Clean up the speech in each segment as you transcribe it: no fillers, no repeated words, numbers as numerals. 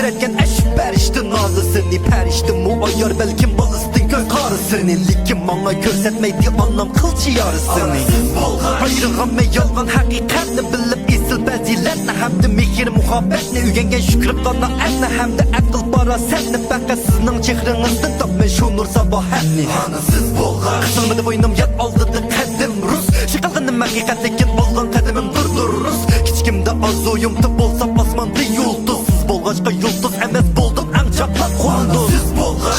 etken eş beriştin ağlısını periştim o ayar belkim balıstin göz karısını likim bana görsetmeydi anlam kılçı yarısını ayrılan ve yalgan hakikatni bilip isil beziletni hem de mihir muhabbetni üyengen şükrüp bana enni hem de akıl bara senni baka sizning chehrinizdan topmen şu nur sabahatni anasız bolgan kısılmadı boynum yat aldıdı kadim Rus şıkaldınım hakikat lekin olgan kadimim durdururuz Kichkimde az oyumda bolsa basmandı yulduzsız bolgaçka yulduz emes boldum en çaplak kunduz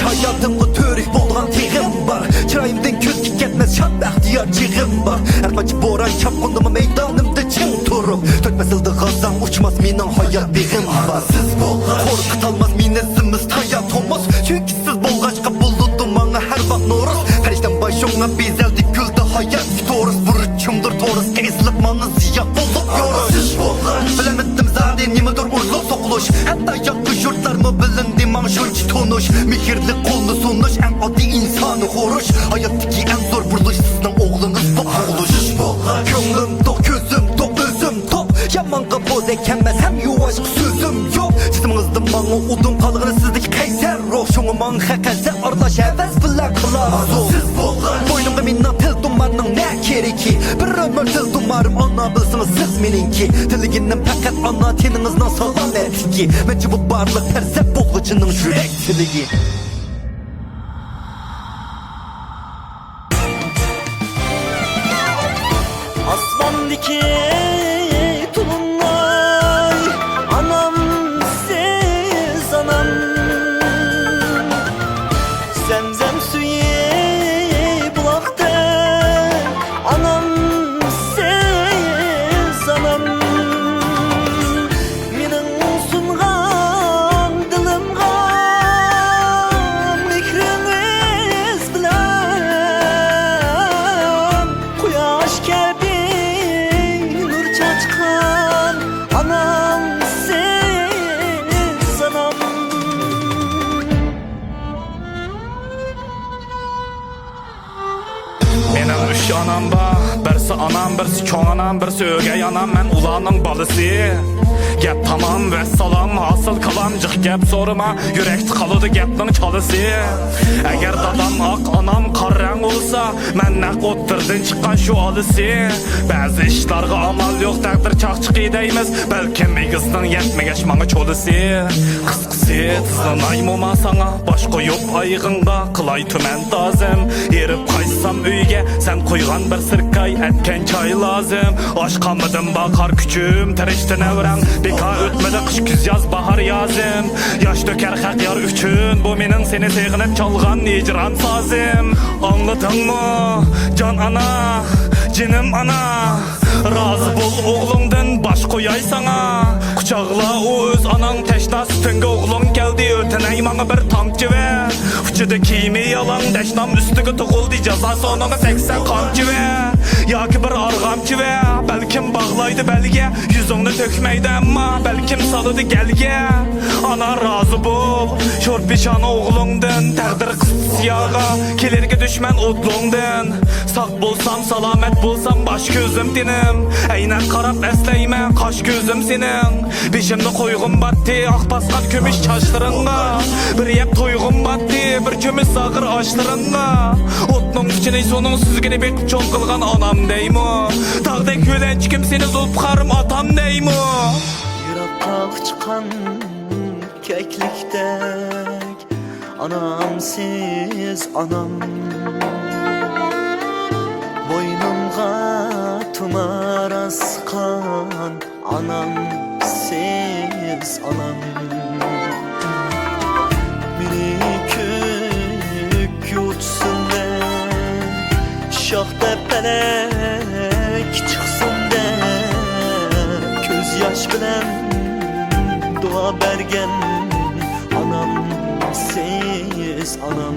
hayatımda törük bolgan tigim var çırayımdan köz ketmez şat bahtiyar çiğim var her kaçı boran çapkundum meydanımda çın turup tökmesildi gazan uçmaz minin hayat bigim var korkutalmaz minesimiz hayat olmaz çünkü siz bolgaçka buludum bana her vakt noruz perişten başına bezeldi güldü hayat doğruz vuruçumdur toruz kesilip manı ziyap bulup yoruz bilemedim zaten nimedir urlup sokuluş hatta yakı yurtlarımı bilindi man şunç tonuş mihirli kolunu sunuş en adi insanı horuş hayattaki en zor buluş sizden oğlunuz buluş könglim tok gözüm tok özüm top yaman kaboz ekenmez hem yuvaşık sözüm yok sizimizde bana udum kalığını sizdeki kayser ruh şunu man hakese arlaş heves bilen kılavuz boynumda minna tel dumarının ne kereki bir ömür tel dumarım ana bilsiniz siz meninki tiliginden fakat ana teninizden sağlam etki mence bu barlık persep boğucunun yürek tiligi Asmandaki tulumlar anam siz anam Zemzem suyu bulakta anam siz anam Minin sungan dilimga mikriniz bilen Kuyaş kabi anam siz anam Benim üç anam ba, birisi anam, birisi çoğ anam, birisi ögey anam, men ulanın balısı. Gep tamam ve salam, hasıl kalamcık gep sorma, yürekti kalıdı gepnin çalısı. Eğer dadam ak anam karren olsa, men nek otturdun çıkan şu alısı. Bazı işlarga amal yok, takdir çakçık deymiz, belki mi kızdın yetmegeç manı çolusu. Kıskısı, tızlanayım sana, baş koyup ayığında, kılay tümen tazım. Yerip kaysam üyge, sen koygan bir sırkay, etken çay lazım. Aşkamadım bakar küçüğüm, teriştin evren. Beka ötmedi kış küz yaz bahar yazım. Yaş döker hak yar üçün, bu menin seni seğinip çalgan icran sazım. Anladın mı can ana, cinim ana? Razı bol oğlumdan baş koyay sana. Kucağla o öz anan teşna sütünge oğlum geldi öteney bana bir tankçı ve uçudu kimi yalan deşnam üstüge tuğuldu ceza sonuna 80 kamçı ve ya ki bir argamçı ve belkim bağlaydı belge yüzünü tökmeydi ama belkim salıdı gelge ana razı bol şor pişan oğlumdan takdir kısıt siyaga kelirge düşmen odlumdan sak bolsam salamet bolsam baş gözüm dinim aynen karab esleyme kaş gözüm senin Beşimde koyğum battı, ak baskan kömüş çaşlarınga Bir yep toyğum battı, bir kömüş sağır açlarınga Otnun içine sonun süzgeni bek çoğun kılgan anam deymo Tağdek ölen çıkım seni zulup karım atam deymo Yırakta çıkan kekliktek anam siz anam Boynumga tumar askan anam siz anam Mini kök yutsun de şah tepelek çıksın de Köz yaş bilen dua bergen anam siz anam